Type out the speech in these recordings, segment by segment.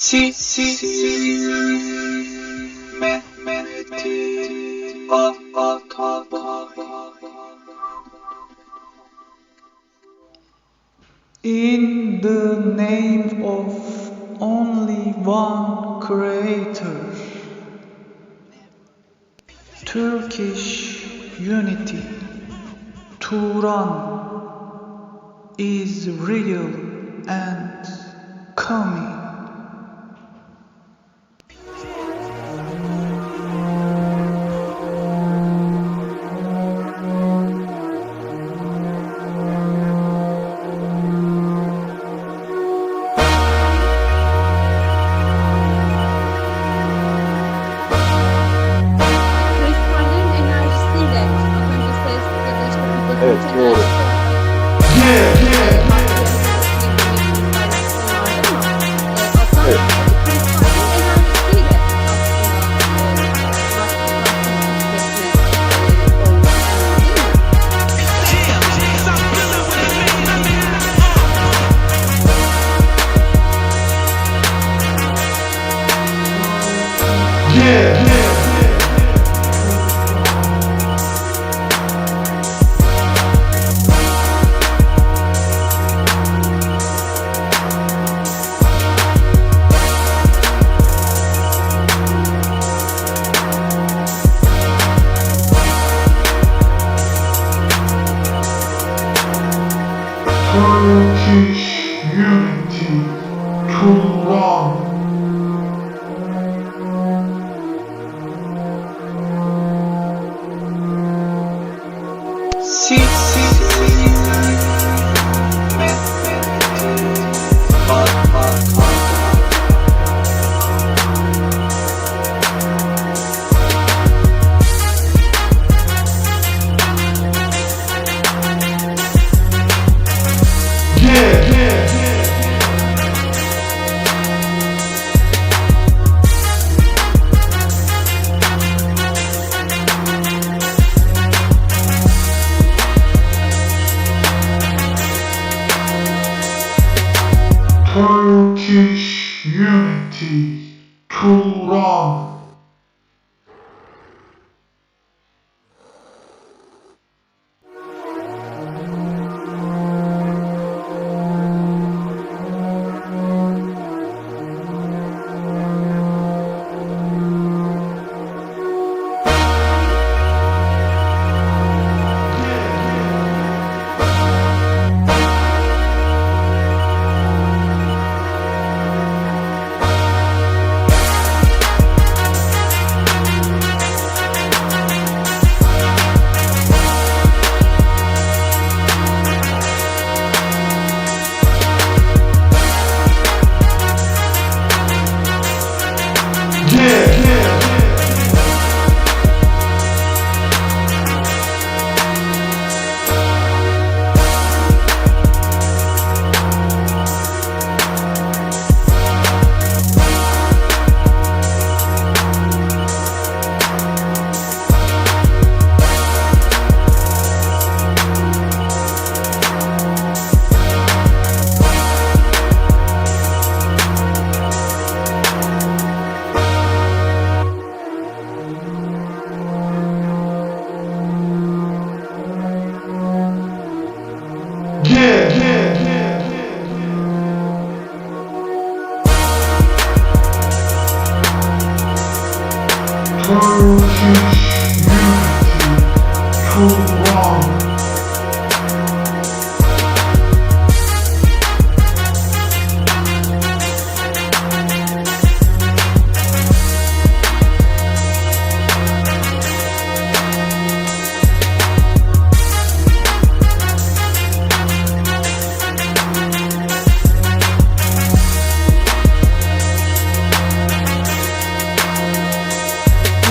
Metin Atabay. In the name of only one creator, Turkish unity, TURAN is real and coming. Evet, doğru. Evet. Turkish unity, TURAN. Turkish unity, TURAN. Turkish unity, TURAN.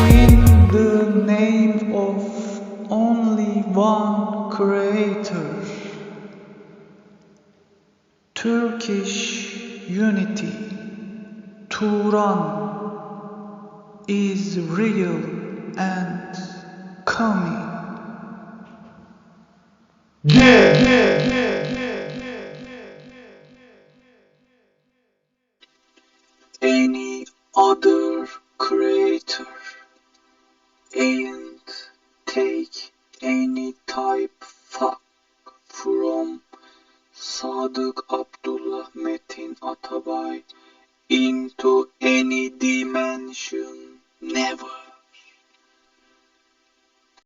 In the name of only one creator, Turkish unity, TURAN is real and coming. any other creator and take any type fuck from Sadık Abdullah Metin Atabay into